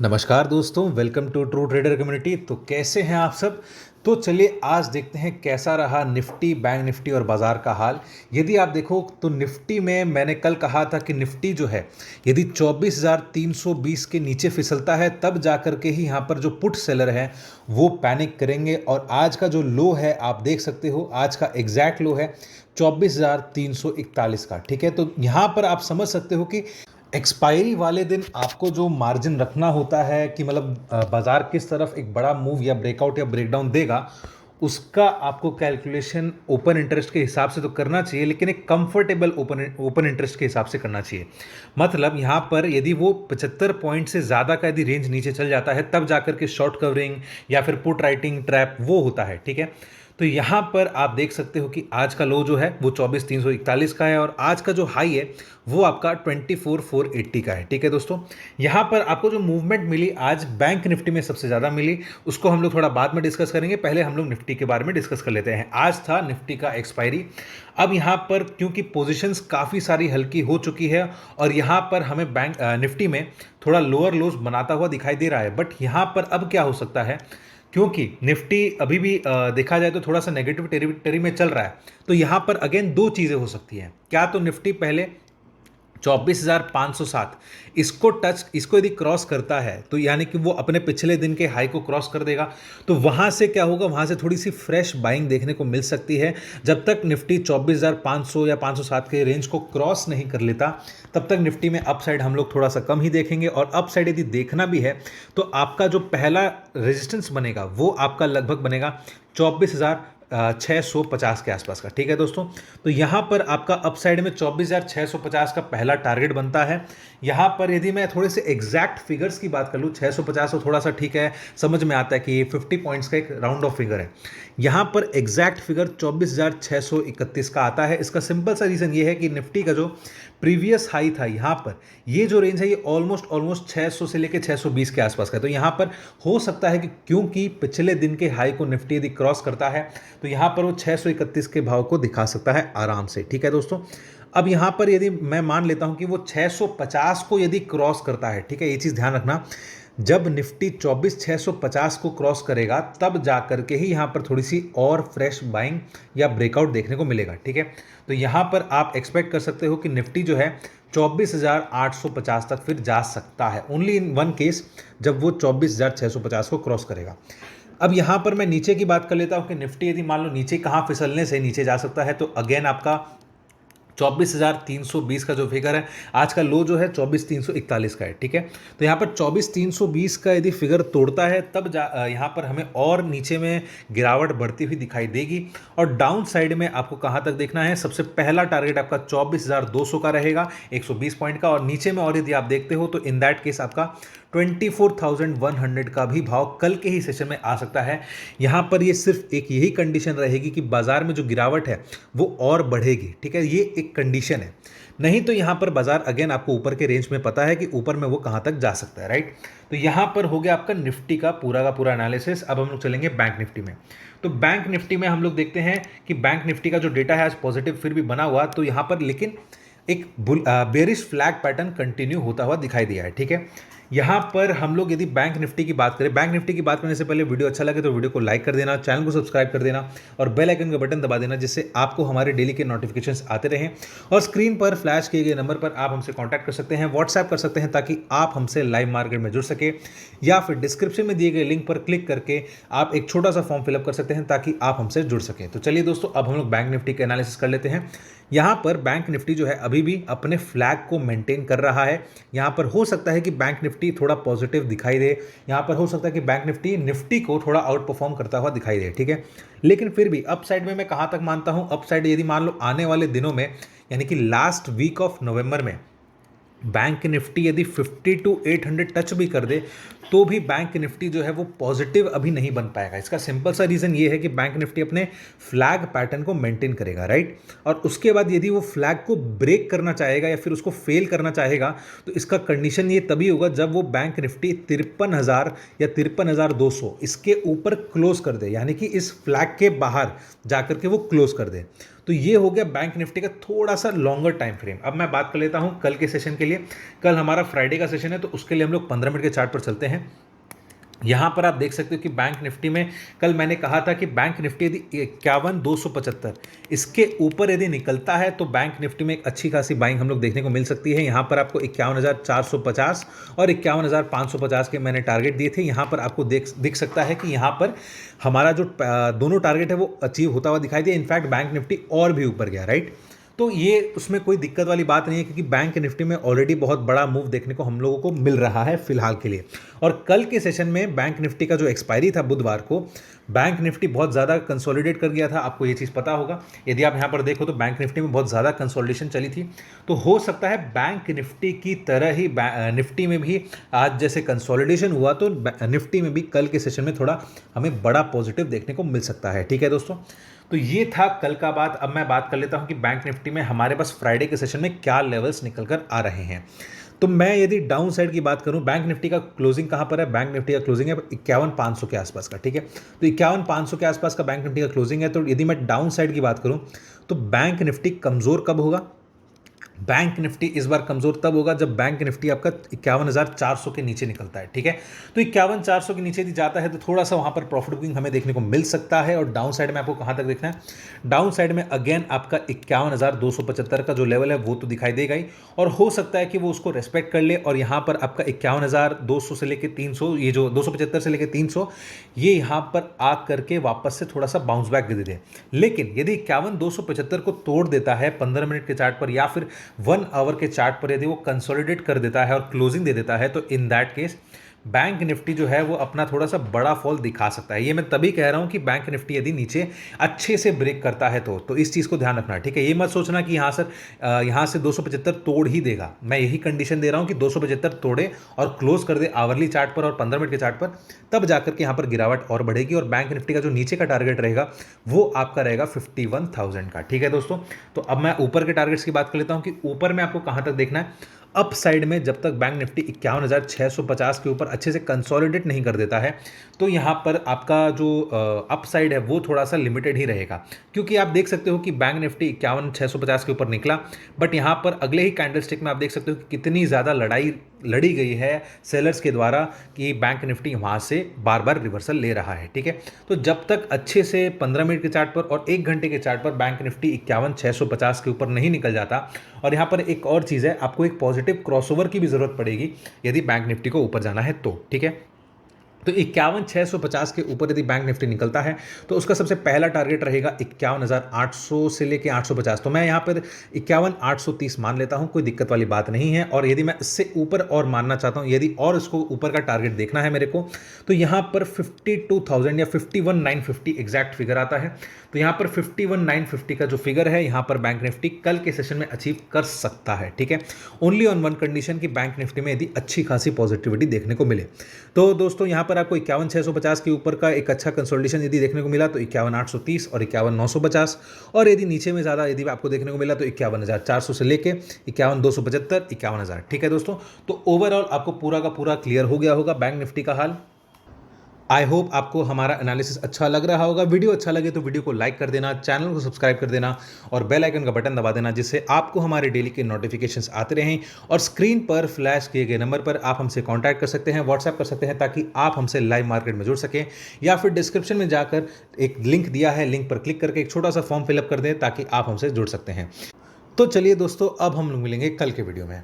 नमस्कार दोस्तों, welcome to true trader community. तो कैसे हैं आप सब। तो चलिए आज देखते हैं कैसा रहा निफ्टी, बैंक निफ्टी और बाज़ार का हाल। यदि आप देखो तो निफ्टी में मैंने कल कहा था कि निफ्टी जो है यदि 24,320 के नीचे फिसलता है तब जाकर के ही यहाँ पर जो पुट सेलर हैं वो पैनिक करेंगे। और आज का जो लो है आप देख सकते हो, आज का एग्जैक्ट लो है 24,341 का। ठीक है, तो यहाँ पर आप समझ सकते हो कि एक्सपायरी वाले दिन आपको जो मार्जिन रखना होता है कि मतलब बाजार किस तरफ एक बड़ा मूव या ब्रेकआउट या ब्रेकडाउन देगा, उसका आपको कैलकुलेशन ओपन इंटरेस्ट के हिसाब से तो करना चाहिए, लेकिन एक कंफर्टेबल ओपन इंटरेस्ट के हिसाब से करना चाहिए। मतलब यहाँ पर यदि वो 75 पॉइंट से ज़्यादा का यदि रेंज नीचे चल जाता है तब जाकर के शॉर्ट कवरिंग या फिर पुट राइटिंग ट्रैप वो होता है। ठीक है, तो यहाँ पर आप देख सकते हो कि आज का लो जो है वो 24,341 का है और आज का जो हाई है वो आपका 24,480 का है। ठीक है दोस्तों, यहाँ पर आपको जो मूवमेंट मिली आज बैंक निफ्टी में सबसे ज़्यादा मिली, उसको हम लोग थोड़ा बाद में डिस्कस करेंगे। पहले हम लोग निफ्टी के बारे में डिस्कस कर लेते हैं। आज था निफ्टी का एक्सपायरी। अब यहाँ पर क्योंकि पोजीशंस काफ़ी सारी हल्की हो चुकी है और यहाँ पर हमें बैंक निफ्टी में थोड़ा लोअर लोज बनाता हुआ दिखाई दे रहा है। बट यहाँ पर अब क्या हो सकता है, क्योंकि निफ्टी अभी भी देखा जाए तो थोड़ा सा नेगेटिव टेरिटरी में चल रहा है, तो यहाँ पर अगेन दो चीज़ें हो सकती हैं। क्या तो निफ्टी पहले 24,507 इसको यदि क्रॉस करता है तो यानी कि वो अपने पिछले दिन के हाई को क्रॉस कर देगा, तो वहाँ से क्या होगा, वहाँ से थोड़ी सी फ्रेश बाइंग देखने को मिल सकती है। जब तक निफ्टी 24,500 या 507 के रेंज को क्रॉस नहीं कर लेता तब तक निफ्टी में अपसाइड हम लोग थोड़ा सा कम ही देखेंगे। और अपसाइड यदि देखना भी है तो आपका जो पहला रेजिस्टेंस बनेगा वो आपका लगभग बनेगा 24,650 के आसपास का। ठीक है दोस्तों, तो यहाँ पर आपका अपसाइड में 24,650 का पहला टारगेट बनता है। यहाँ पर यदि मैं थोड़े से एग्जैक्ट फिगर्स की बात कर लूँ, 650 तो थोड़ा सा ठीक है, समझ में आता है कि ये 50 पॉइंट्स का एक राउंड ऑफ फिगर है। यहाँ पर एग्जैक्ट फिगर 24,631 का आता है। इसका सिंपल सा रीज़न ये है कि निफ्टी का जो प्रीवियस हाई था यहाँ पर, ये जो रेंज है ये ऑलमोस्ट 600 से लेकर 620 के आसपास का है। तो यहाँ पर हो सकता है कि क्योंकि पिछले दिन के हाई को निफ्टी यदि क्रॉस करता है तो यहाँ पर वो 631 के भाव को दिखा सकता है आराम से। ठीक है दोस्तों, अब यहाँ पर यदि मैं मान लेता हूँ कि वो 650 को यदि क्रॉस करता है, ठीक है, ये चीज़ ध्यान रखना, जब निफ्टी 24,650 को क्रॉस करेगा तब जा करके ही यहाँ पर थोड़ी सी और फ्रेश बाइंग या ब्रेकआउट देखने को मिलेगा। ठीक है, तो यहाँ पर आप एक्सपेक्ट कर सकते हो कि निफ्टी जो है 24,850 तक फिर जा सकता है, ओनली इन वन केस, जब वो 24,650 को क्रॉस करेगा। अब यहाँ पर मैं नीचे की बात कर लेता हूँ कि निफ्टी यदि मान लो नीचे कहाँ फिसलने से नीचे जा सकता है, तो अगेन आपका 24,320 का जो फिगर है, आज का लो जो है 24,341 का है। ठीक है, तो यहाँ पर 24,320 का यदि फिगर तोड़ता है तब यहाँ पर हमें और नीचे में गिरावट बढ़ती हुई दिखाई देगी। और डाउन साइड में आपको कहाँ तक देखना है, सबसे पहला टारगेट आपका 24,200 का रहेगा, 120 पॉइंट का। और नीचे में और यदि आप देखते हो तो इन दैट केस आपका 24,100 का भी भाव कल के ही सेशन में आ सकता है। यहाँ पर ये सिर्फ एक यही कंडीशन रहेगी कि बाजार में जो गिरावट है वो और बढ़ेगी। ठीक है, ये एक कंडीशन है, नहीं तो यहाँ पर बाजार अगेन आपको ऊपर के रेंज में पता है कि ऊपर में वो कहाँ तक जा सकता है। राइट, तो यहाँ पर हो गया आपका निफ्टी का पूरा एनालिसिस। अब हम लोग चलेंगे बैंक निफ्टी में। तो बैंक निफ्टी में हम लोग देखते हैं कि बैंक निफ्टी का जो डेटा है आज पॉजिटिव फिर भी बना हुआ, तो यहाँ पर लेकिन एक बेरिश फ्लैग पैटर्न कंटिन्यू होता हुआ दिखाई दिया है। ठीक है, यहाँ पर हम लोग यदि बैंक निफ्टी की बात करें, बैंक निफ्टी की बात करने से पहले वीडियो अच्छा लगे तो वीडियो को लाइक कर देना, चैनल को सब्सक्राइब कर देना और बेल आइकन का बटन दबा देना, जिससे आपको हमारे डेली के नोटिफिकेशंस आते रहें। और स्क्रीन पर फ्लैश किए गए नंबर पर आप हमसे कांटेक्ट कर सकते हैं, व्हाट्सएप कर सकते हैं, ताकि आप हमसे लाइव मार्केट में जुड़ सके, या फिर डिस्क्रिप्शन में दिए गए लिंक पर क्लिक करके आप एक छोटा सा फॉर्म फिलअप कर सकते हैं ताकि आप हमसे जुड़ सकें। तो चलिए दोस्तों, अब हम लोग बैंक निफ्टी का एनालिसिस कर लेते हैं। यहाँ पर बैंक निफ्टी जो है अभी भी अपने फ्लैग को मेंटेन कर रहा है। यहाँ पर हो सकता है कि बैंक निफ्टी थोड़ा पॉजिटिव दिखाई दे, यहाँ पर हो सकता है कि बैंक निफ्टी को थोड़ा आउट परफॉर्म करता हुआ दिखाई दे। ठीक है, लेकिन फिर भी अप साइड में मैं कहाँ तक मानता हूँ, अप साइड यदि मान लो आने वाले दिनों में, यानी कि लास्ट वीक ऑफ नवंबर में बैंक निफ्टी यदि 50 to 800 टच भी कर दे तो भी बैंक निफ्टी जो है वो पॉजिटिव अभी नहीं बन पाएगा। इसका सिंपल सा रीज़न ये है कि बैंक निफ्टी अपने फ्लैग पैटर्न को मेंटेन करेगा। राइट, और उसके बाद यदि वो फ्लैग को ब्रेक करना चाहेगा या फिर उसको फेल करना चाहेगा तो इसका कंडीशन ये तभी होगा जब वो बैंक निफ्टी 53,000 या 53,200 इसके ऊपर क्लोज कर दे, यानी कि इस फ्लैग के बाहर जाकर के वो क्लोज कर दे। तो तो ये हो गया बैंक निफ्टी का थोड़ा सा लॉन्गर टाइम फ्रेम। अब मैं बात कर लेता हूँ कल के सेशन के लिए। कल हमारा फ्राइडे का सेशन है, तो उसके लिए हम लोग 15 मिनट के चार्ट पर चलते हैं। यहाँ पर आप देख सकते हो कि बैंक निफ्टी में कल मैंने कहा था कि बैंक निफ्टी यदि 51,275 इसके ऊपर यदि निकलता है तो बैंक निफ्टी में एक अच्छी खासी बाइंग हम लोग देखने को मिल सकती है। यहाँ पर आपको 51,450 और 51,550 के मैंने टारगेट दिए थे। यहाँ पर आपको दिख सकता है कि यहाँ पर हमारा जो दोनों टारगेट है वो अचीव होता हुआ दिखाई दिया। इनफैक्ट बैंक निफ्टी और भी ऊपर गया, राइट। तो ये उसमें कोई दिक्कत वाली बात नहीं है, क्योंकि बैंक निफ्टी में ऑलरेडी बहुत बड़ा मूव देखने को हम लोगों को मिल रहा है फिलहाल के लिए। और कल के सेशन में बैंक निफ्टी का जो एक्सपायरी था बुधवार को, बैंक निफ्टी बहुत ज़्यादा कंसोलिडेट कर गया था। आपको ये चीज़ पता होगा, यदि आप यहाँ पर देखो तो बैंक निफ्टी में बहुत ज़्यादा कंसोलिडेशन चली थी। तो हो सकता है बैंक निफ्टी की तरह ही निफ्टी में भी आज जैसे कंसोलिडेशन हुआ, तो निफ्टी में भी कल के सेशन में थोड़ा हमें बड़ा पॉजिटिव देखने को मिल सकता है। ठीक है दोस्तों, तो ये था कल का बात। अब मैं बात कर लेता हूं कि बैंक निफ्टी में हमारे पास फ्राइडे के सेशन में क्या लेवल्स निकल कर आ रहे हैं। तो मैं यदि डाउन साइड की बात करूं, बैंक निफ्टी का क्लोजिंग कहां पर है? बैंक निफ्टी का क्लोजिंग है 51,500 के आसपास का। ठीक है, तो 51,500 के आसपास का बैंक निफ्टी का क्लोजिंग है। तो यदि मैं डाउन साइड की बात करूं तो बैंक निफ्टी कमजोर कब होगा? बैंक निफ्टी इस बार कमजोर तब होगा जब बैंक निफ्टी आपका 51,400 के नीचे निकलता है। ठीक है, तो 51,400 के नीचे यदि जाता है तो थोड़ा सा वहां पर प्रॉफिट बुकिंग हमें देखने को मिल सकता है। और डाउन साइड में आपको कहां तक देखना है? डाउन साइड में अगेन आपका 51,275 का जो लेवल है वो तो दिखाई देगा ही, और हो सकता है कि वो उसको रेस्पेक्ट कर ले और यहां पर आपका 51,200 से लेकर 300, ये जो 275 से लेकर 300, ये यहां पर आ करके वापस से थोड़ा सा बाउंस बैक दे दे। लेकिन यदि 51,275 को तोड़ देता है 15 मिनट के चार्ट पर या फिर 1 आवर के चार्ट पर, यदि वो कंसोलिडेट कर देता है और क्लोजिंग दे देता है, तो in that case bank Nifty जो है वो अपना थोड़ा सा बड़ा फॉल दिखा सकता है। ये मैं तभी कह रहा हूं कि बैंक निफ्टी यदि नीचे अच्छे से ब्रेक करता है तो इस चीज़ को ध्यान रखना। ठीक है, ये मत सोचना कि यहाँ सर यहाँ से 275 तोड़ ही देगा। मैं यही कंडीशन दे रहा हूं कि 275 तोड़े और क्लोज कर दे आवरली चार्ट पर और 15 मिनट के चार्ट पर, तब जाकर के यहाँ पर गिरावट और बढ़ेगी। और बैंक निफ्टी का जो नीचे का टारगेट रहेगा वो आपका रहेगा 51,000 का। ठीक है दोस्तों, तो अब मैं ऊपर के टारगेट्स की बात कर लेता हूं कि ऊपर में आपको कहां तक देखना है। अप साइड में जब तक बैंक निफ्टी 51,650 के ऊपर अच्छे से कंसोलिडेट नहीं कर देता है, तो यहाँ पर आपका जो अप साइड है वो थोड़ा सा लिमिटेड ही रहेगा। क्योंकि आप देख सकते हो कि बैंक निफ्टी 51,650 के ऊपर निकला, बट यहाँ पर अगले ही कैंडलस्टिक में आप देख सकते हो कि कितनी ज़्यादा लड़ाई लड़ी गई है सेलर्स के द्वारा कि बैंक निफ्टी वहाँ से बार बार रिवर्सल ले रहा है। ठीक है, तो जब तक अच्छे से 15 मिनट के चार्ट पर और 1 घंटे के चार्ट पर बैंक निफ्टी 51,650 के ऊपर नहीं निकल जाता, और यहाँ पर एक और चीज़ है, आपको एक पॉजिटिव क्रॉसओवर की भी ज़रूरत पड़ेगी यदि बैंक निफ्टी को ऊपर जाना है तो। ठीक है, तो 51,650 के ऊपर यदि बैंक निफ्टी निकलता है तो उसका सबसे पहला टारगेट रहेगा 51,800 से लेके 850। तो मैं यहाँ पर 51,830 मान लेता हूँ, कोई दिक्कत वाली बात नहीं है। और यदि मैं इससे ऊपर और मानना चाहता हूँ, यदि और इसको ऊपर का टारगेट देखना है मेरे को, तो यहाँ पर 52,000 या 51,950 एग्जैक्ट फिगर आता है। तो यहाँ पर 51,950 का जो फिगर है यहाँ पर बैंक निफ्टी कल के सेशन में अचीव कर सकता है। ठीक है, ओनली ऑन वन कंडीशन कि बैंक निफ्टी में यदि अच्छी खासी पॉजिटिविटी देखने को मिले। तो दोस्तों यहाँ पर आपको 51,650 के ऊपर का एक अच्छा कंसोलिडेशन यदि देखने को मिला तो 51,830 और 51,950, और यदि नीचे में ज़्यादा यदि आपको देखने को मिला तो 51,400 से लेके 51,275, 51,000। ठीक है दोस्तों, तो ओवरऑल आपको पूरा का पूरा क्लियर हो गया होगा बैंक निफ्टी का हाल। आई होप आपको हमारा एनालिसिस अच्छा लग रहा होगा। वीडियो अच्छा लगे तो वीडियो को लाइक कर देना, चैनल को सब्सक्राइब कर देना और बेल आइकन का बटन दबा देना, जिससे आपको हमारे डेली के नोटिफिकेशंस आते रहें। और स्क्रीन पर फ्लैश किए गए नंबर पर आप हमसे कांटेक्ट कर सकते हैं, व्हाट्सएप कर सकते हैं, ताकि आप हमसे लाइव मार्केट में जुड़ सकें। या फिर डिस्क्रिप्शन में जाकर एक लिंक दिया है, लिंक पर क्लिक करके एक छोटा सा फॉर्म फिलअप कर दें ताकि आप हमसे जुड़ सकते हैं। तो चलिए दोस्तों, अब हम लोग मिलेंगे कल के वीडियो में।